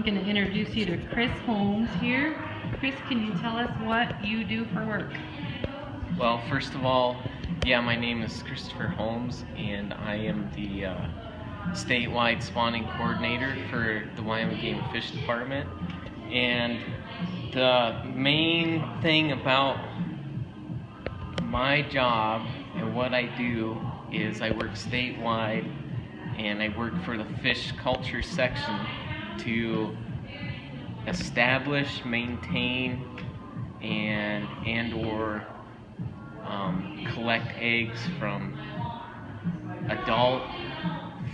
I'm going to introduce you to Chris Holmes here. Chris, can you tell us what you do for work? Well, first of all, my name is Christopher Holmes, and I am the statewide spawning coordinator for the Wyoming Game and Fish Department. And the main thing about my job and what I do is I work statewide, and I work for the fish culture section to establish, maintain, and/or collect eggs from adult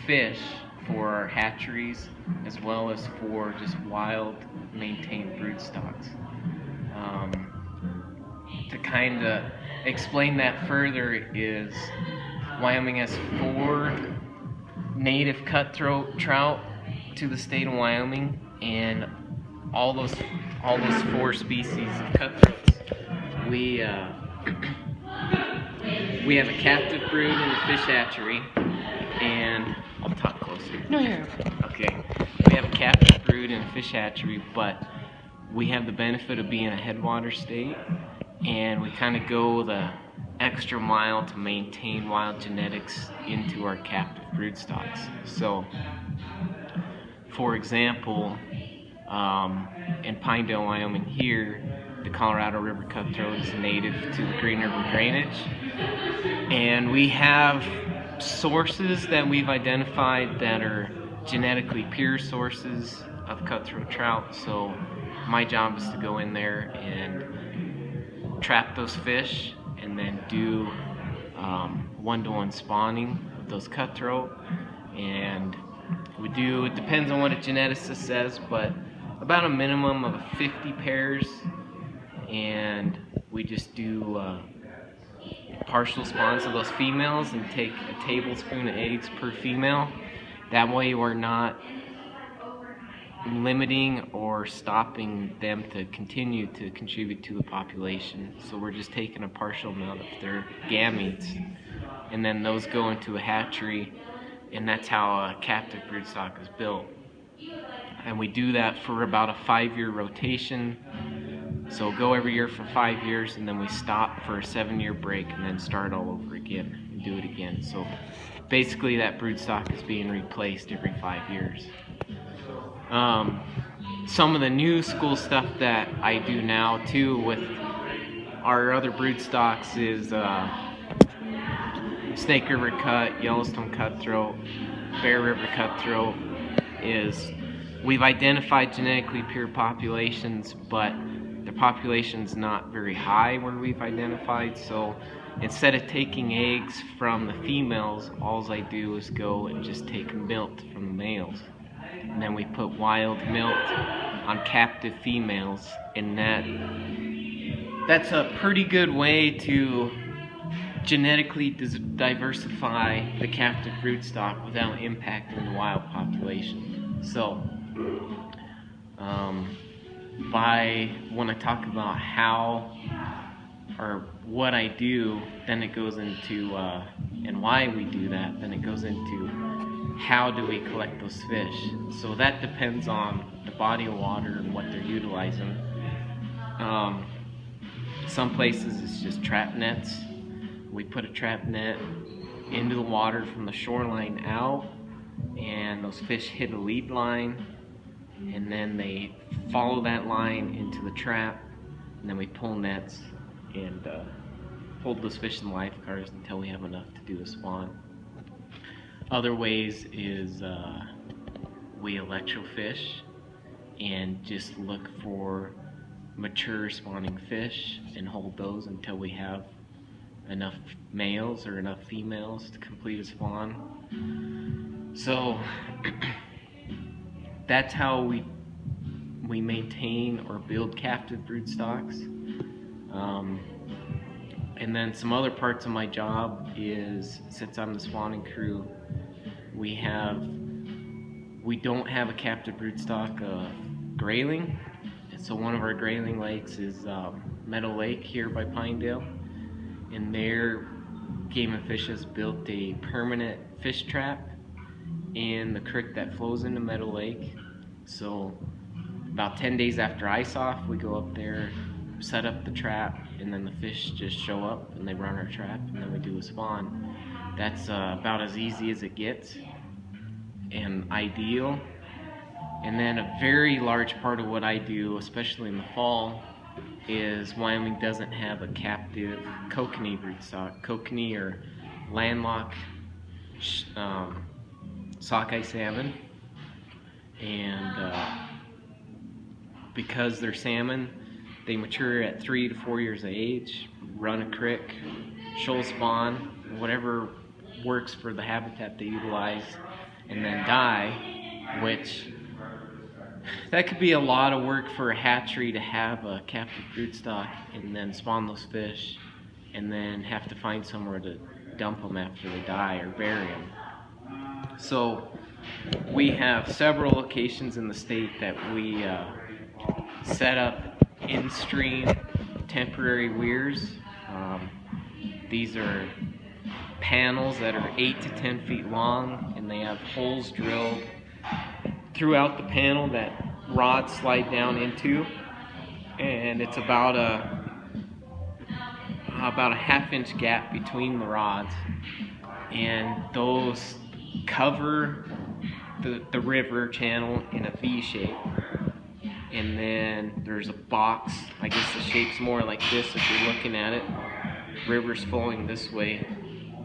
fish for our hatcheries, as well as for just wild maintained brood stocks. To kind of explain that further is Wyoming has 4 native cutthroat trout to the state of Wyoming, and all those 4 species of cutthroats, we have a captive brood in the fish hatchery, and I'll talk closer. No, you're okay. We have a captive brood in a fish hatchery, but we have the benefit of being a headwater state, and we kind of go the extra mile to maintain wild genetics into our captive brood stocks. So, for example, in Pinedale, Wyoming here, the Colorado River cutthroat is native to the Green River drainage, and we have sources that we've identified that are genetically pure sources of cutthroat trout. So my job is to go in there and trap those fish and then do one-to-one spawning of those cutthroat. And it depends on what a geneticist says, but about a minimum of 50 pairs, and we just do partial spawns of those females and take a tablespoon of eggs per female. That way we're not limiting or stopping them to continue to contribute to the population. So we're just taking a partial amount of their gametes, and then those go into a hatchery, and that's how a captive broodstock is built. And we do that for about a 5-year rotation. So go every year for 5 years, and then we stop for a 7-year break and then start all over again and do it again. So basically that broodstock is being replaced every 5 years. Some of the new school stuff that I do now too with our other broodstocks is Snake River cut, Yellowstone cutthroat, Bear River cutthroat. Is we've identified genetically pure populations, but the population's not very high where we've identified. So instead of taking eggs from the females, all I do is go and just take milk from the males. And then we put wild milk on captive females, and that's a pretty good way to genetically diversify the captive broodstock without impacting the wild population. So when I talk about how or what I do, then it goes into and why we do that, then it goes into how do we collect those fish. So that depends on the body of water and what they're utilizing. Some places it's just trap nets. We put a trap net into the water from the shoreline out, and those fish hit a lead line, and then they follow that line into the trap, and then we pull nets and hold those fish in life cars until we have enough to do a spawn. Other ways is we electrofish and just look for mature spawning fish and hold those until we have enough males or enough females to complete a spawn. So that's how we maintain or build captive broodstocks. And then some other parts of my job is, since I'm the spawning crew, we don't have a captive broodstock of grayling. And so one of our grayling lakes is Meadow Lake here by Pinedale, and their Game and Fish has built a permanent fish trap in the creek that flows into Meadow Lake. So About 10 days after ice off, we go up there, set up the trap, and then the fish just show up and they run our trap, and then we do a spawn. That's about as easy as it gets and ideal. And then a very large part of what I do, especially in the fall, is Wyoming doesn't have a captive kokanee broodstock. Kokanee are landlocked sockeye salmon, and because they're salmon, they mature at 3 to 4 years of age, run a crick, shoal spawn, whatever works for the habitat they utilize, and then die, which that could be a lot of work for a hatchery to have a captive broodstock and then spawn those fish and then have to find somewhere to dump them after they die or bury them. So we have several locations in the state that we set up in-stream temporary weirs. These are panels that are 8 to 10 feet long, and they have holes drilled throughout the panel that rods slide down into, and it's about a half-inch gap between the rods, and those cover the river channel in a V shape. And then there's a box, I guess the shape's more like this if you're looking at it. River's flowing this way,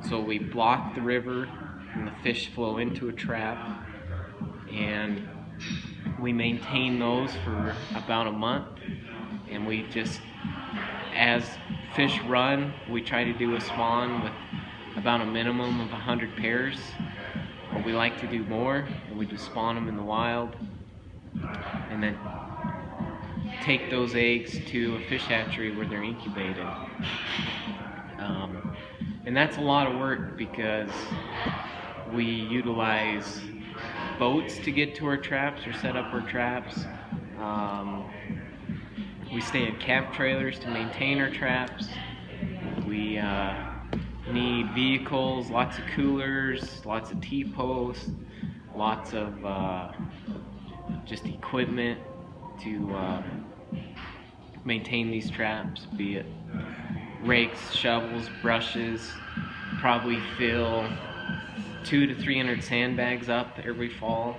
so we block the river and the fish flow into a trap, and we maintain those for about a month. And we just, as fish run, we try to do a spawn with about a minimum of 100 pairs, but we like to do more, and we just spawn them in the wild and then take those eggs to a fish hatchery where they're incubated. And that's a lot of work because we utilize boats to get to our traps or set up our traps. We stay in camp trailers to maintain our traps. We need vehicles, lots of coolers, lots of T-posts, lots of just equipment to maintain these traps, be it rakes, shovels, brushes. Probably fill 200 to 300 sandbags up every fall.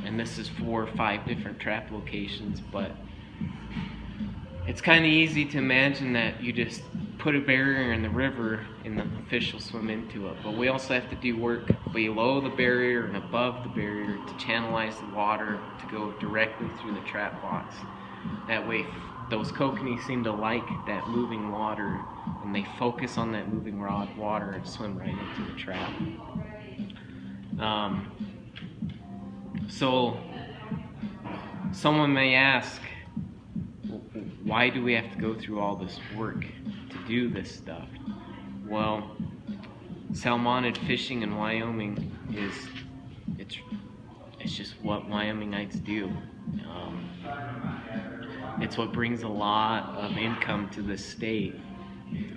And this is 4 or 5 different trap locations, but it's kind of easy to imagine that you just put a barrier in the river and the fish will swim into it. But we also have to do work below the barrier and above the barrier to channelize the water to go directly through the trap box. That way those kokanee seem to like that moving water, and they focus on that moving water and swim right into the trap. So someone may ask, why do we have to go through all this work to do this stuff? Well, salmonid fishing in Wyoming it's just what Wyomingites do. It's what brings a lot of income to this state.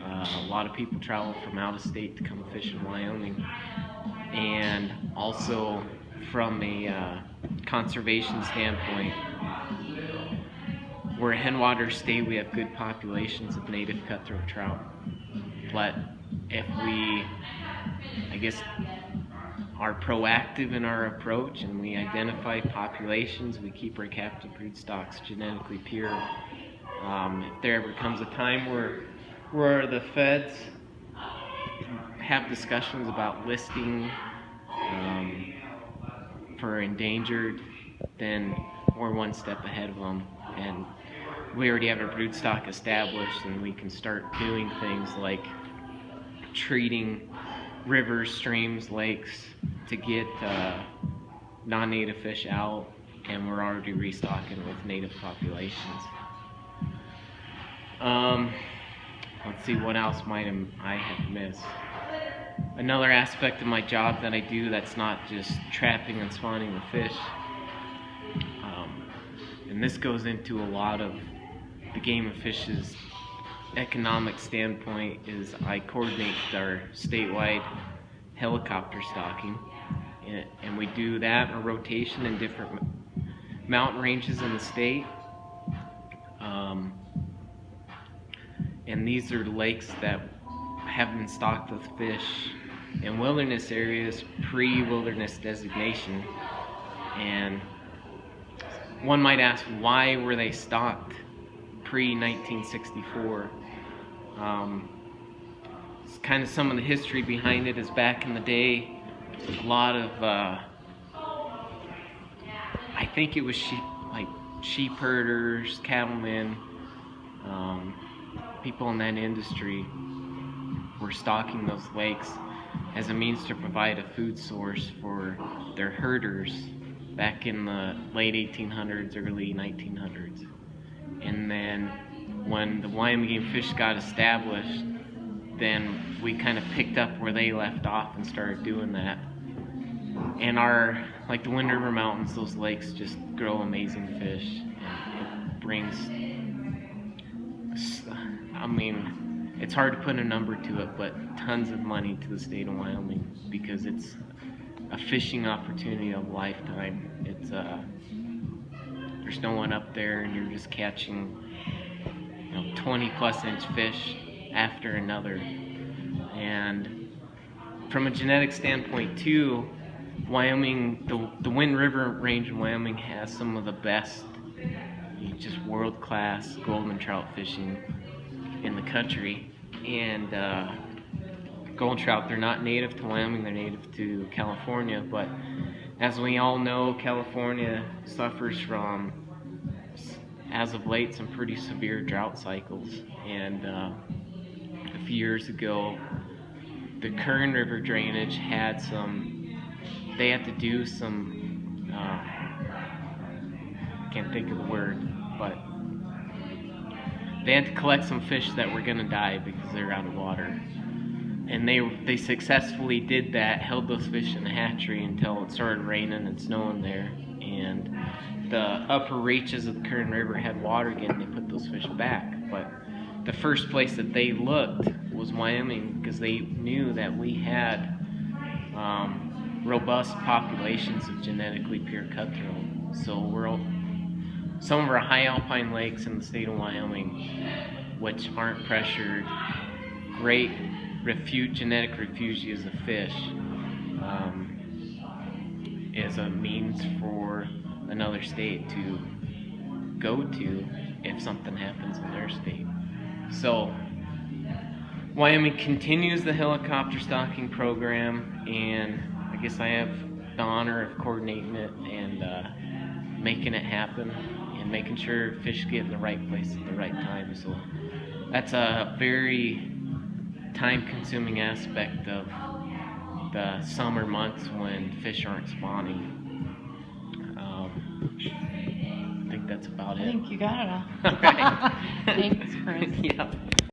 A lot of people travel from out of state to come fish in Wyoming, and also from a conservation standpoint, we're a headwater state. We have good populations of native cutthroat trout, but if we, I guess, are proactive in our approach and we identify populations, we keep our captive broodstocks genetically pure. If there ever comes a time where the feds have discussions about listing for endangered, then we're one step ahead of them, and we already have our broodstock established, and we can start doing things like treating rivers, streams, lakes to get non-native fish out, and we're already restocking with native populations. Let's see, what else might I have missed? Another aspect of my job that I do that's not just trapping and spawning the fish, and this goes into a lot of the Game and Fish's economic standpoint, is I coordinate our statewide helicopter stocking. and we do that in a rotation in different mountain ranges in the state. And these are lakes that have been stocked with fish in wilderness areas pre-wilderness designation. And one might ask, why were they stocked pre-1964? It's kind of some of the history behind it is back in the day, a lot of, I think it was sheep herders, cattlemen, people in that industry were stocking those lakes as a means to provide a food source for their herders back in the late 1800s, early 1900s. And then when the Wyoming Game Fish got established, then we kind of picked up where they left off and started doing that. And like the Wind River Mountains, those lakes just grow amazing fish. And it brings, I mean, it's hard to put a number to it, but tons of money to the state of Wyoming because it's a fishing opportunity of a lifetime. It's there's no one up there, and you're just catching 20+ inch fish after another. And from a genetic standpoint too, Wyoming, the Wind River range in Wyoming has some of the best, just world-class golden trout fishing in the country. And golden trout, they're not native to Wyoming, they're native to California, but as we all know, California suffers from, as of late, some pretty severe drought cycles. And a few years ago, the Kern River drainage had they had to do some, can't think of the word, but they had to collect some fish that were gonna die because they're out of water. And they successfully did that, held those fish in the hatchery until it started raining and snowing there. And the upper reaches of the Kern River had water again, they put those fish back. But the first place that they looked was Wyoming, because they knew that we had robust populations of genetically pure cutthroat. So some of our high alpine lakes in the state of Wyoming, which aren't pressured, great genetic refuges of fish, is a means for another state to go to if something happens in their state. So Wyoming continues the helicopter stocking program, and I guess I have the honor of coordinating it and making it happen and making sure fish get in the right place at the right time. So that's a very time-consuming aspect of the summer months when fish aren't spawning. I think that's about it. I think you got it all. All right. Thanks, Chris. Yeah.